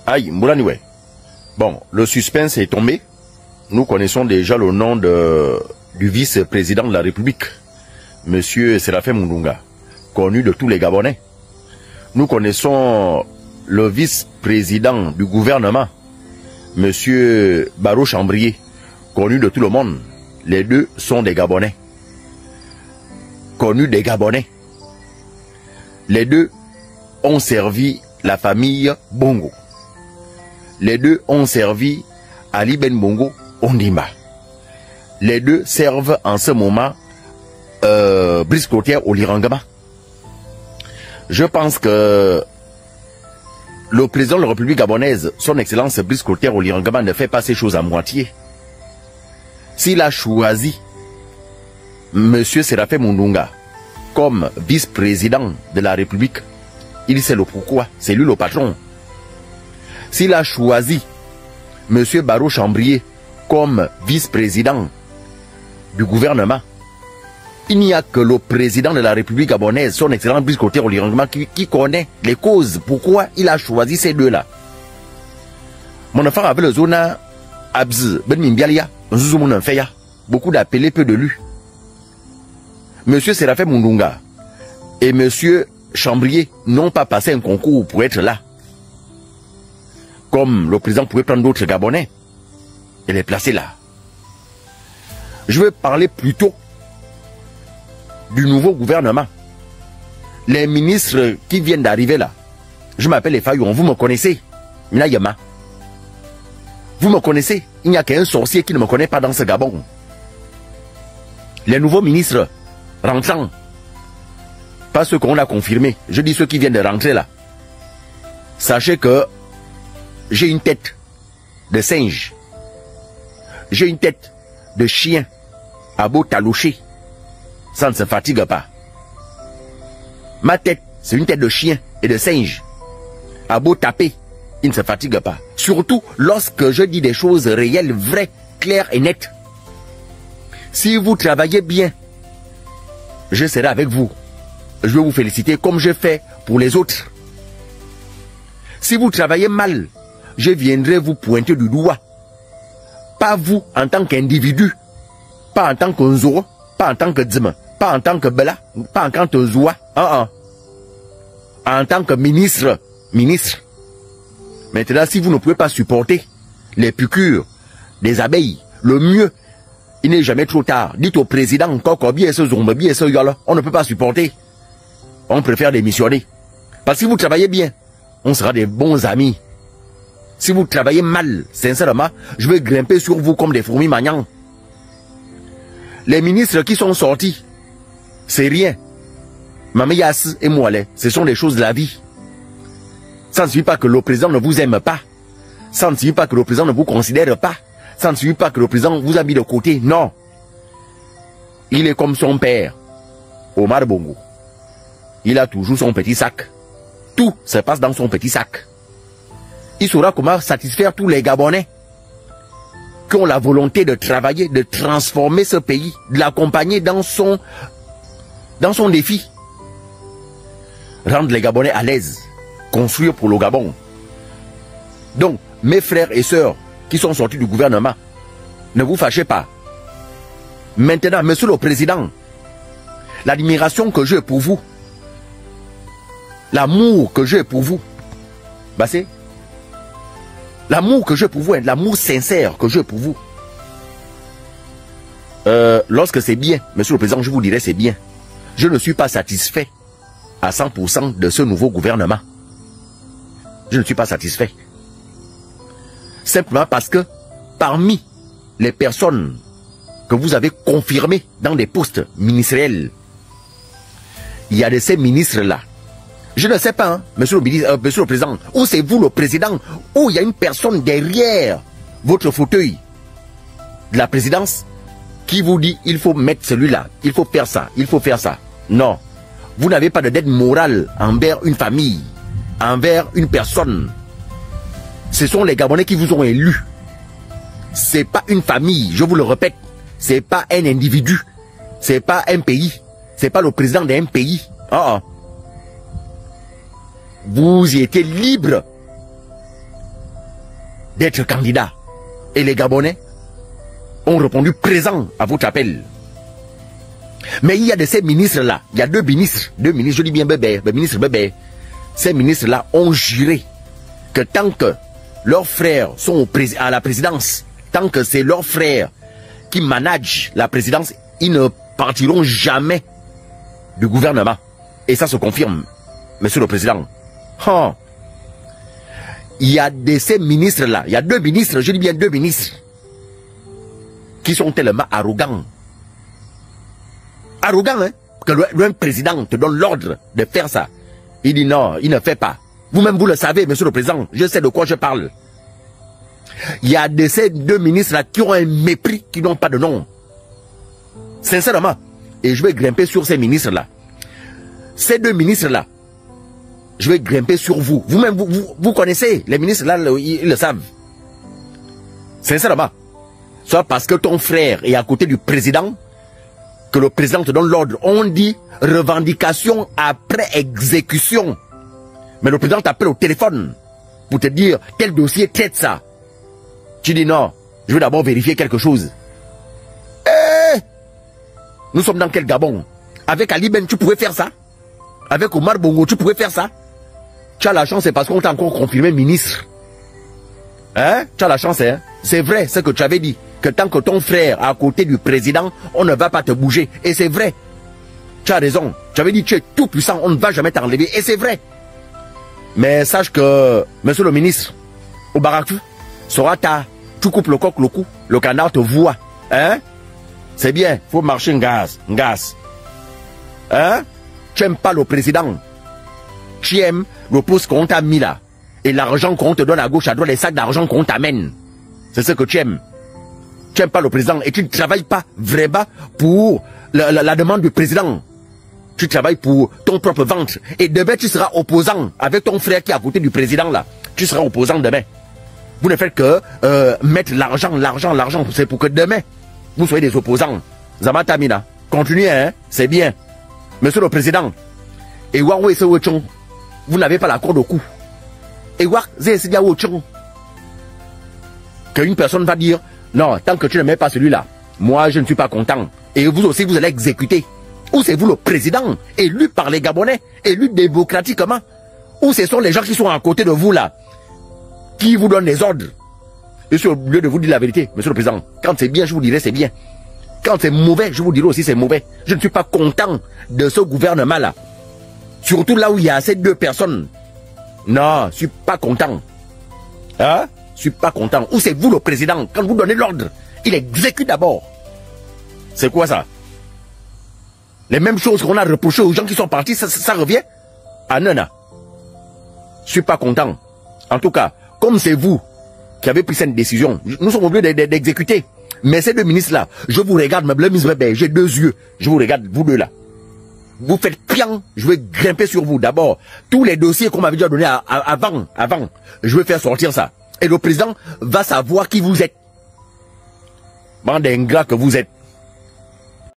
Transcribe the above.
Aïe, Moulaniwe. Bon, le suspense est tombé. Nous connaissons déjà le nom du vice-président de la République, Monsieur Séraphin Mundunga, connu de tous les Gabonais. Nous connaissons le vice-président du gouvernement, Monsieur Barreau Chambrier, connu de tout le monde. Les deux sont des Gabonais. Connus des Gabonais. Les deux ont servi la famille Bongo. Les deux ont servi Ali Ben Bongo Ondimba. Les deux servent en ce moment Brice Clotaire au Lirangama. Je pense que le président de la République gabonaise, son excellence Brice Clotaire au Lirangama, ne fait pas ces choses à moitié. S'il a choisi Monsieur Séraphin Mundunga comme vice-président de la République, il sait le pourquoi, c'est lui le patron. S'il a choisi Monsieur Barreau Chambrier comme vice-président du gouvernement, il n'y a que le président de la République gabonaise, son excellent Brice Clotaire Oligongama, qui connaît les causes, pourquoi il a choisi ces deux-là. Mon enfant avait le zona Abz, Ben Mimbialia, beaucoup d'appelés, peu de lus. Monsieur Séraphin Mundunga et Monsieur Chambrier n'ont pas passé un concours pour être là. Comme le président pouvait prendre d'autres Gabonais et les placer là. Je veux parler plutôt du nouveau gouvernement. Les ministres qui viennent d'arriver là. Je m'appelle Efayon, vous me connaissez. Minayama. Vous me connaissez. Il n'y a qu'un sorcier qui ne me connaît pas dans ce Gabon. Les nouveaux ministres rentrants. Pas ceux qu'on a confirmés. Je dis ceux qui viennent de rentrer là. Sachez que j'ai une tête de singe. J'ai une tête de chien. À beau taloucher, ça ne se fatigue pas. Ma tête, c'est une tête de chien et de singe. À beau taper, il ne se fatigue pas. Surtout lorsque je dis des choses réelles, vraies, claires et nettes. Si vous travaillez bien, je serai avec vous. Je vais vous féliciter comme je fais pour les autres. Si vous travaillez mal, je viendrai vous pointer du doigt. Pas vous en tant qu'individu, pas en tant que Nzoro, pas en tant que Dzima, pas en tant que Bela, pas en tant que Zoua, en tant que ministre. Maintenant, si vous ne pouvez pas supporter les piqûres des abeilles, le mieux, il n'est jamais trop tard. Dites au président encore combien ce zombe, bien ce yola, on ne peut pas supporter. On préfère démissionner. Parce que si vous travaillez bien, on sera des bons amis. Si vous travaillez mal, sincèrement, je vais grimper sur vous comme des fourmis magnantes. Les ministres qui sont sortis, c'est rien. Mamayas et Moualé, ce sont des choses de la vie. Ça ne signifie pas que le président ne vous aime pas. Ça ne signifie pas que le président ne vous considère pas. Ça ne signifie pas que le président vous a mis de côté. Non. Il est comme son père, Omar Bongo. Il a toujours son petit sac. Tout se passe dans son petit sac. Il saura comment satisfaire tous les Gabonais qui ont la volonté de travailler, de transformer ce pays, de l'accompagner dans son défi. Rendre les Gabonais à l'aise, construire pour le Gabon. Donc, mes frères et sœurs qui sont sortis du gouvernement, ne vous fâchez pas. Maintenant, monsieur le président, l'admiration que j'ai pour vous, l'amour que j'ai pour vous, bah c'est l'amour que j'ai pour vous, l'amour sincère que j'ai pour vous. Lorsque c'est bien, monsieur le président, je vous dirais c'est bien. Je ne suis pas satisfait à 100% de ce nouveau gouvernement. Je ne suis pas satisfait. Simplement parce que parmi les personnes que vous avez confirmées dans des postes ministériels, il y a de ces ministres-là. Je ne sais pas, hein, monsieur le président, où c'est vous le président, où il y a une personne derrière votre fauteuil de la présidence qui vous dit il faut mettre celui-là, il faut faire ça, il faut faire ça. Non, vous n'avez pas de dette morale envers une famille, envers une personne. Ce sont les Gabonais qui vous ont élus. C'est pas une famille, je vous le répète. C'est pas un individu. C'est pas un pays. C'est pas le président d'un pays. Vous y étiez libre d'être candidat. Et les Gabonais ont répondu présent à votre appel. Mais il y a de ces ministres-là, il y a deux ministres, je dis bien bébé, le ministre bébé. Ces ministres-là ont juré que tant que leurs frères sont à la présidence, tant que c'est leurs frères qui managent la présidence, ils ne partiront jamais du gouvernement. Et ça se confirme, monsieur le président. Oh. Il y a de ces ministres-là, il y a deux ministres, je dis bien deux ministres, qui sont tellement arrogants. Arrogants, hein, que le président te donne l'ordre de faire ça. Il dit non, il ne fait pas. Vous-même, vous le savez, monsieur le président, je sais de quoi je parle. Il y a de ces deux ministres-là qui ont un mépris, qui n'ont pas de nom. Sincèrement. Et je vais grimper sur ces ministres-là. Ces deux ministres-là, je vais grimper sur vous. Vous-même, vous connaissez, les ministres-là, ils le savent. Sincèrement. Soit parce que ton frère est à côté du président, que le président te donne l'ordre. On dit revendication après exécution. Mais le président t'appelle au téléphone pour te dire quel dossier traite ça. Tu dis non, je vais d'abord vérifier quelque chose. Nous sommes dans quel Gabon? Avec Ali Ben, tu pouvais faire ça? Avec Omar Bongo, tu pouvais faire ça? Tu as la chance, c'est parce qu'on t'a encore confirmé ministre. Hein? Tu as la chance, hein? C'est vrai ce que tu avais dit. Que tant que ton frère est à côté du président, on ne va pas te bouger. Et c'est vrai. Tu as raison. Tu avais dit tu es tout puissant, on ne va jamais t'enlever. Et c'est vrai. Mais sache que, monsieur le ministre, au Barakou, Sorata, tu coupes le coq, le cou, le canard te voit. Hein? C'est bien, faut marcher en gaz. Hein? Tu n'aimes pas le président. Tu aimes le poste qu'on t'a mis là. Et l'argent qu'on te donne à gauche, à droite, les sacs d'argent qu'on t'amène. C'est ce que tu aimes. Tu n'aimes pas le président et tu ne travailles pas vraiment pour la demande du président. Tu travailles pour ton propre ventre. Et demain, tu seras opposant avec ton frère qui est à côté du président là. Tu seras opposant demain. Vous ne faites que mettre l'argent. C'est pour que demain, vous soyez des opposants. Zamatamina, continuez, hein, c'est bien. Monsieur le président, et vous n'avez pas la corde au cou. Et qu'une personne va dire, non, tant que tu ne mets pas celui-là, moi je ne suis pas content. Et vous aussi, vous allez exécuter. Ou c'est vous le président, élu par les Gabonais, élu démocratiquement. Ou ce sont les gens qui sont à côté de vous là, qui vous donnent des ordres. Je suis au lieu de vous dire la vérité, monsieur le président. Quand c'est bien, je vous dirai c'est bien. Quand c'est mauvais, je vous dirai aussi c'est mauvais. Je ne suis pas content de ce gouvernement-là. Surtout là où il y a ces deux personnes. Non, je suis pas content. Hein? Je suis pas content. Ou c'est vous le président, quand vous donnez l'ordre, il exécute d'abord. C'est quoi ça? Les mêmes choses qu'on a reprochées aux gens qui sont partis, ça revient? Ah non, non. Je suis pas content. En tout cas, comme c'est vous qui avez pris cette décision, nous sommes obligés d'exécuter. Mais ces deux ministres-là, je vous regarde, j'ai deux yeux. Je vous regarde, vous deux là. Vous faites pian, je vais grimper sur vous. D'abord, tous les dossiers qu'on m'avait déjà donnés avant, je vais faire sortir ça. Et le président va savoir qui vous êtes. Bande d'ingrats que vous êtes.